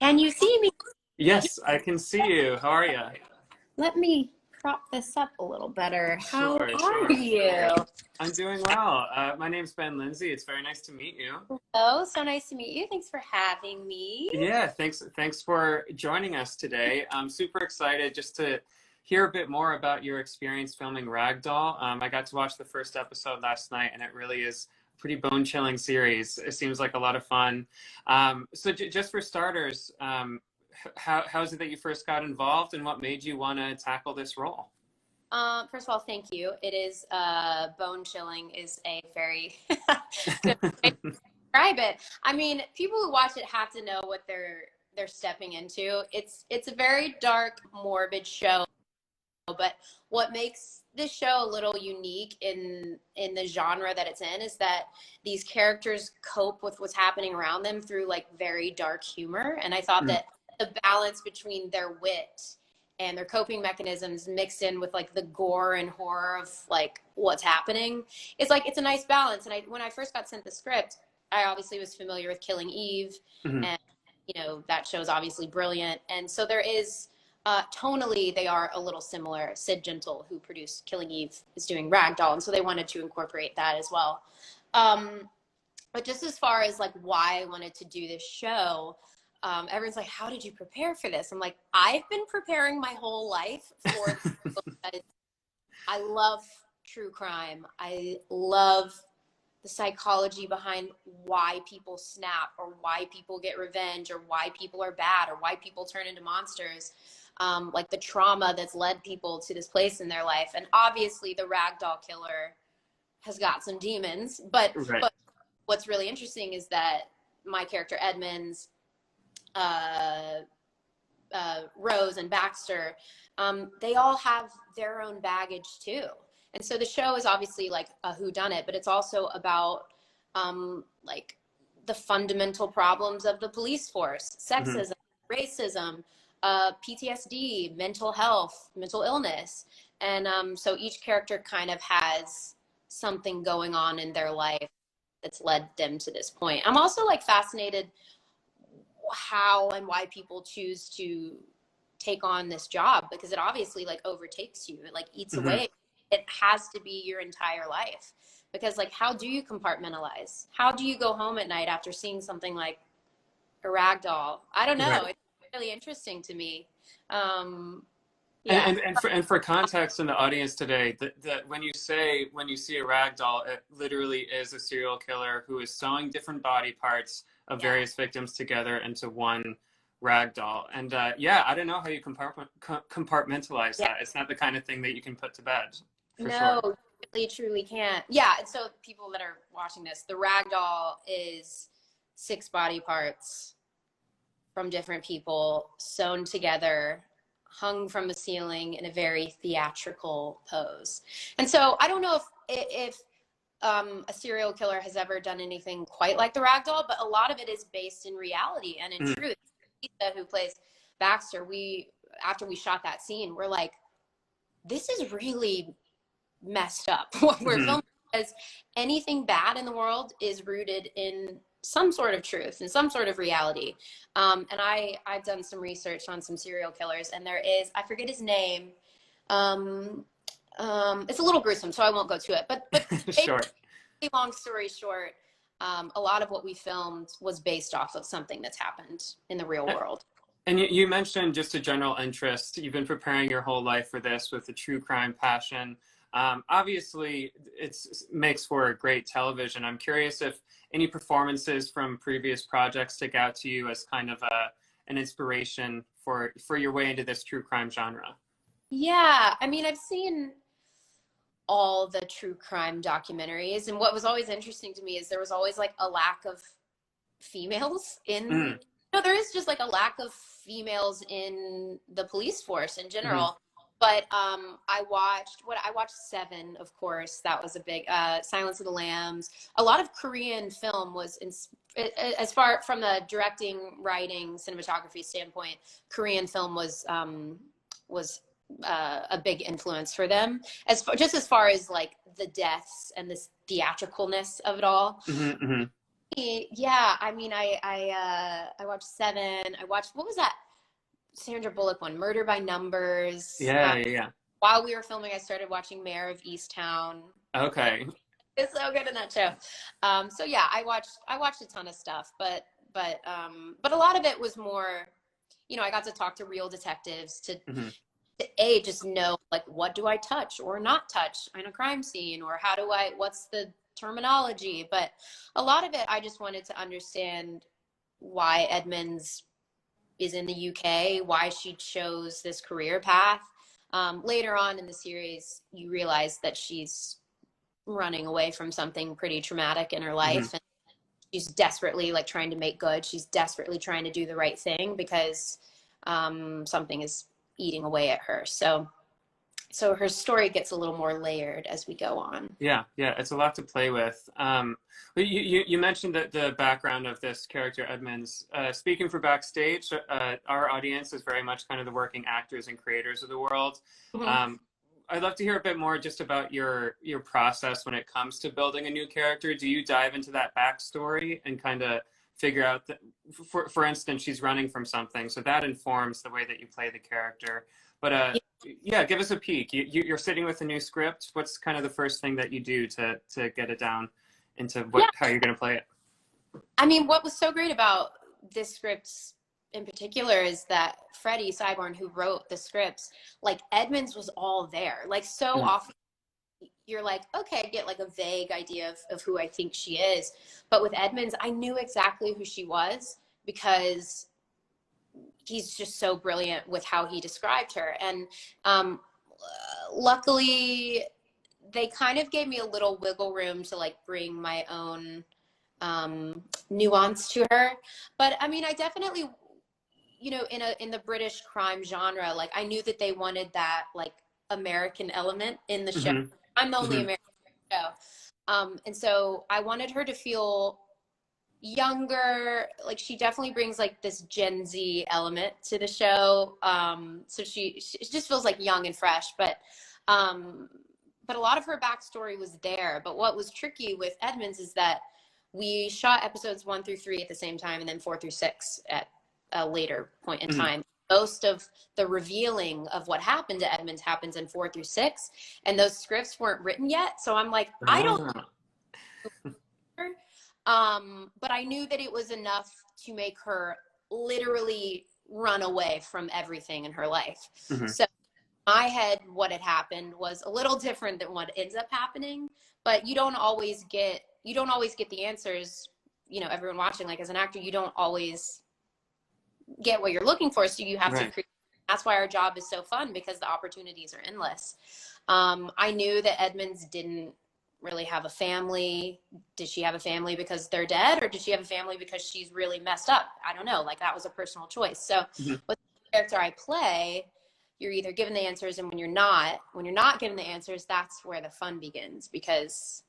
Can you see me? Yes, I can see you. How are you? Let me prop this up a little better. How Sure. are you? I'm doing well. My name's Ben Lindsay. It's very nice to meet you. Hello, so nice to meet you. Thanks for having me. Yeah, thanks for joining us today. I'm super excited just to hear a bit more about your experience filming Ragdoll. I got to watch the first episode last night, and it really is a pretty bone-chilling series. It seems like a lot of fun. So just for starters, how is it that you first got involved, and what made you want to tackle this role? First of all, thank you. It is bone chilling is a very good way to describe it. I mean, people who watch it have to know what they're stepping into. It's a very dark, morbid show, but what makes this show a little unique in the genre that it's in is that these characters cope with what's happening around them through like very dark humor. And I thought that the balance between their wit and their coping mechanisms mixed in with like the gore and horror of like what's happening, it's like, it's a nice balance. And when I first got sent the script, I obviously was familiar with Killing Eve, and you know, that show's obviously brilliant. And so there is, tonally, they are a little similar. Sid Gentle, who produced Killing Eve, is doing Ragdoll, and so they wanted to incorporate that as well. But just as far as like why I wanted to do this show, everyone's like, how did you prepare for this? I'm like, I've been preparing my whole life for this. I love true crime. I love the psychology behind why people snap, or why people get revenge, or why people are bad, or why people turn into monsters. Like the trauma that's led people to this place in their life. And obviously the Ragdoll Killer has got some demons, but what's really interesting is that my character Edmunds, Rose and Baxter, they all have their own baggage too. And so the show is obviously like a whodunit, but it's also about like the fundamental problems of the police force: sexism, racism, PTSD, mental health, mental illness. And so each character kind of has something going on in their life that's led them to this point. I'm also like fascinated how and why people choose to take on this job, because it obviously like overtakes you. It like eats away. It has to be your entire life, because like, how do you compartmentalize? How do you go home at night after seeing something like a Ragdoll? I don't know. It's really interesting to me. Yeah. And for context in the audience today, that when you see a Ragdoll, it literally is a serial killer who is sewing different body parts of various victims together into one Ragdoll. And yeah, I don't know how you compartmentalize that. It's not the kind of thing that you can put to bed. No, you really truly can't. Yeah, and so people that are watching this, the Ragdoll is 6 body parts from different people sewn together, hung from the ceiling in a very theatrical pose. And so I don't know if a serial killer has ever done anything quite like the Ragdoll, but a lot of it is based in reality and in truth. Lisa, who plays Baxter, after we shot that scene, we're like, this is really messed up what we're filming, because anything bad in the world is rooted in some sort of truth and some sort of reality. And I've done some research on some serial killers, and there is, I forget his name. It's a little gruesome, so I won't go to it, but Sure. Long story short, a lot of what we filmed was based off of something that's happened in the real world. And you mentioned just a general interest. You've been preparing your whole life for this with the true crime passion. Obviously, it makes for great television. I'm curious if any performances from previous projects stick out to you as kind of an inspiration for your way into this true crime genre. Yeah, I mean, I've seen all the true crime documentaries, and what was always interesting to me is there was always like a lack of females in no, there is just like a lack of females in the police force in general. But I watched 7, of course. That was a big Silence of the Lambs. A lot of Korean film was as far from the directing, writing, cinematography standpoint. Korean film was a big influence for them, just as far as like the deaths and the theatricalness of it all. Yeah, I mean, I watched Seven. I watched, what was that Sandra Bullock one, Murder by Numbers. Yeah, yeah, yeah. While we were filming, I started watching Mayor of Easttown. Okay. It's so good in that show. So yeah, I watched a ton of stuff, but a lot of it was more, I got to talk to real detectives Hmm. to just know, like, what do I touch or not touch in a crime scene, or what's the terminology. But a lot of it, I just wanted to understand why Edmunds is in the UK, why she chose this career path. Later on in the series, you realize that she's running away from something pretty traumatic in her Hmm. life, and she's desperately, like, trying to make good. She's desperately trying to do the right thing because something is eating away at her. So her story gets a little more layered as we go on. Yeah, yeah, it's a lot to play with. You mentioned that the background of this character, Edmunds. Speaking for Backstage, our audience is very much kind of the working actors and creators of the world. Mm-hmm. Um, I'd love to hear a bit more just about your process when it comes to building a new character. Do you dive into that backstory and kind of figure out that, for instance, she's running from something, so that informs the way that you play the character. But yeah, give us a peek. You're sitting with a new script. What's kind of the first thing that you do to get it down into Yeah, how you're going to play it? I mean, what was so great about this script in particular is that Freddy Syborn, who wrote the scripts, like, Edmunds was all there. Like, so Mm. often you're like, okay, I get like a vague idea of who I think she is. But with Edmunds, I knew exactly who she was because he's just so brilliant with how he described her. And luckily, they kind of gave me a little wiggle room to, like, bring my own nuance to her. But I mean, I definitely, in the British crime genre, like, I knew that they wanted that, like, American element in the show. Hmm. I'm the only Hmm. American show. And so I wanted her to feel younger. Like, she definitely brings, like, this Gen Z element to the show. So she just feels like young and fresh, um, but a lot of her backstory was there. But what was tricky with Edmunds is that we shot episodes 1 through 3 at the same time, and then 4 through 6 at a later point in Hmm. time. Most of the revealing of what happened to Edmunds happens in 4 through 6, and those scripts weren't written yet. So I'm like, I don't Ah. know. But I knew that it was enough to make her literally run away from everything in her life. Hmm. So in my head, what had happened was a little different than what ends up happening. But you don't always get the answers. Everyone watching, like, as an actor, you don't always get what you're looking for, so you have to Right. create. That's why our job is so fun, because the opportunities are endless. I knew that Edmunds didn't really have a family. Did she have a family because they're dead, or did she have a family because she's really messed up? I don't know. Like, that was a personal choice. So Hmm. with the character I play, you're either given the answers, and when you're not given the answers, that's where the fun begins. Because,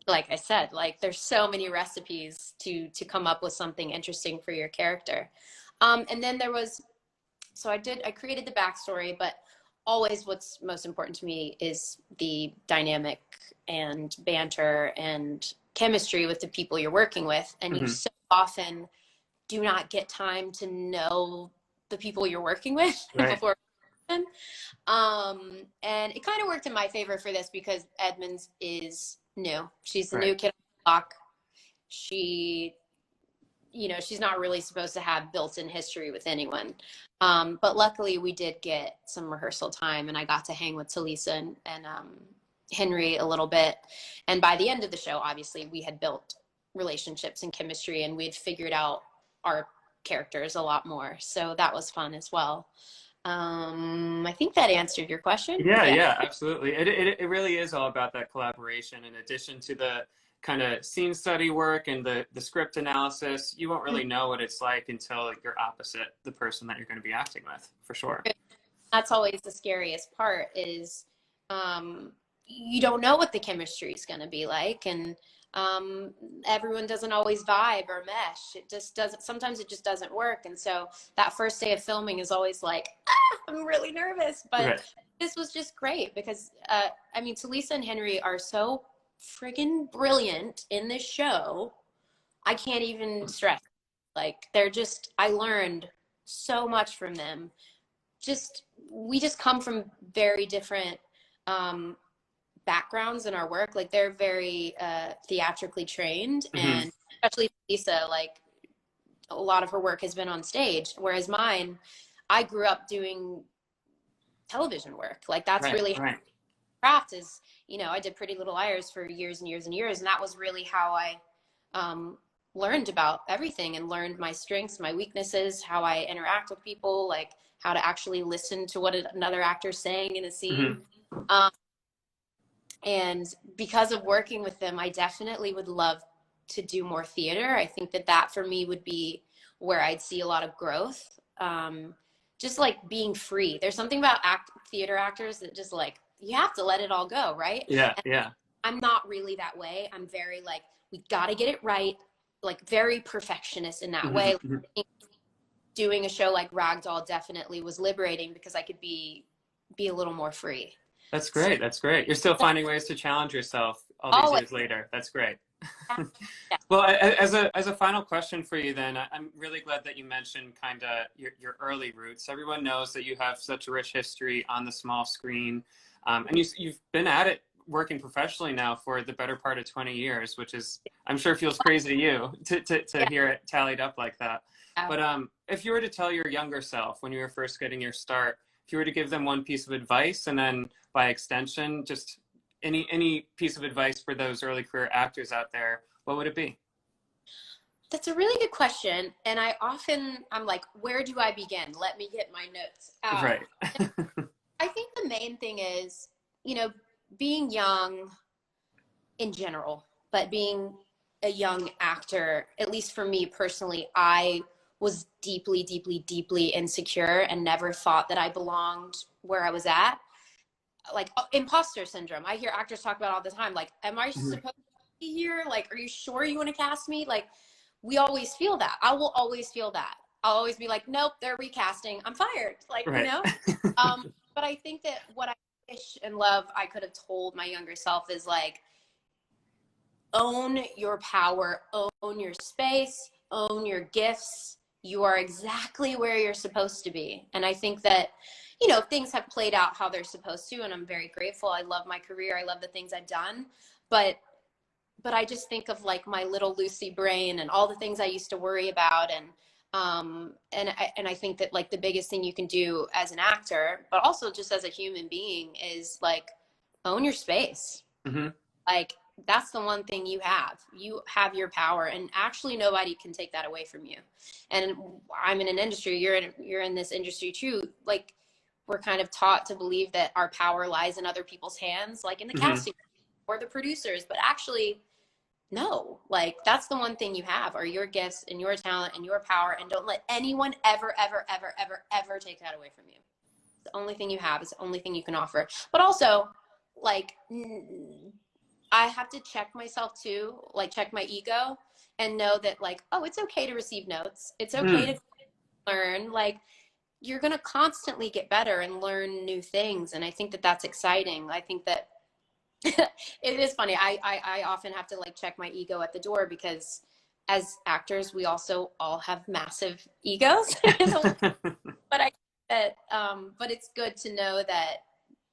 like I said, like, there's so many recipes to come up with something interesting for your character. And then I created the backstory, but always what's most important to me is the dynamic and banter and chemistry with the people you're working with. And you Hmm. so often do not get time to know the people you're working with Right. before. And it kind of worked in my favor for this because Edmunds is new. She's the Right. new kid on the block. She, she's not really supposed to have built-in history with anyone. But luckily we did get some rehearsal time, and I got to hang with Talisa and Henry a little bit. And by the end of the show, obviously, we had built relationships and chemistry, and we'd figured out our characters a lot more. So that was fun as well. I think that answered your question. Yeah, Yeah. yeah, absolutely. It really is all about that collaboration. In addition to the kind of scene study work and the script analysis, you won't really know what it's like until you're opposite the person that you're going to be acting with, for sure. That's always the scariest part, is you don't know what the chemistry is going to be like. And everyone doesn't always vibe or mesh. It just doesn't. Sometimes it just doesn't work. And so that first day of filming is always like, I'm really nervous. But Right. this was just great because, I mean, Talisa and Henry are so friggin' brilliant in this show. I can't even stress. Like they're just, I learned so much from them. We just come from very different backgrounds in our work. Like they're very theatrically trained, and especially Lisa, like a lot of her work has been on stage, whereas mine, I grew up doing television work. Like that's really craft is, you know, I did Pretty Little Liars for years and years and years, and that was really how I learned about everything and learned my strengths, my weaknesses, how I interact with people, like how to actually listen to what another actor's saying in a scene. And because of working with them, I definitely would love to do more theater. I think that for me would be where I'd see a lot of growth. Just like being free. There's something about theater actors that just like, you have to let it all go, right? Yeah. I'm not really that way. I'm very like, we got to get it right. Like very perfectionist in that way. Like, doing a show like Ragdoll definitely was liberating because I could be a little more free. That's great. That's great. You're still finding ways to challenge yourself all these years later. That's great. Well, as a final question for you then, I'm really glad that you mentioned kind of your early roots. Everyone knows that you have such a rich history on the small screen, and you've been at it working professionally now for the better part of 20 years, which is, I'm sure feels crazy to you to hear it tallied up like that. But if you were to tell your younger self when you were first getting your start, if you were to give them one piece of advice, and then by extension, just any piece of advice for those early career actors out there, what would it be? That's a really good question. And I'm like, where do I begin? Let me get my notes out. Right. I think the main thing is, you know, being young in general, but being a young actor, at least for me personally, I was deeply, deeply, deeply insecure and never thought that I belonged where I was at. Like imposter syndrome. I hear actors talk about all the time. Like, am I supposed to be here? Like, are you sure you want to cast me? Like, we always feel that. I will always feel that. I'll always be like, nope, they're recasting. I'm fired. Like, you know? But I think that what I wish and love I could have told my younger self is like, own your power, own your space, own your gifts. You are exactly where you're supposed to be. And I think that, you know, things have played out how they're supposed to, and I'm very grateful. I love my career. I love the things I've done. But I just think of like my little Lucy brain and all the things I used to worry about. And I think that like the biggest thing you can do as an actor, but also just as a human being, is like own your space. Like that's the one thing you have your power, and actually nobody can take that away from you. And I'm in an industry, you're in this industry too. Like we're kind of taught to believe that our power lies in other people's hands, like in the casting or the producers, but actually no, like that's the one thing you have are your gifts and your talent and your power, and don't let anyone ever, ever, ever, ever, ever take that away from you. It's the only thing you have. It's the only thing you can offer. But also, like, I have to check myself too, like check my ego and know that like, oh, it's okay to receive notes. It's okay to learn. Like, you're going to constantly get better and learn new things. And I think that that's exciting. I think that it is funny. I often have to like check my ego at the door, because as actors, we also all have massive egos. But but it's good to know that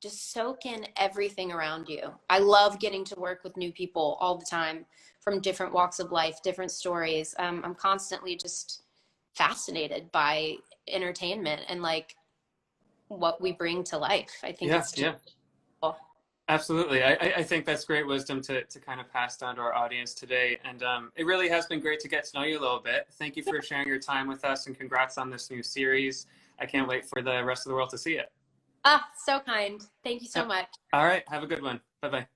just soak in everything around you. I love getting to work with new people all the time from different walks of life, different stories. I'm constantly just fascinated by entertainment and like what we bring to life. I think it's cool. Absolutely. I think that's great wisdom to kind of pass down to our audience today. And it really has been great to get to know you a little bit. Thank you for sharing your time with us, and congrats on this new series. I can't wait for the rest of the world to see it. So kind. Thank you so much. All right. Have a good one. Bye-bye.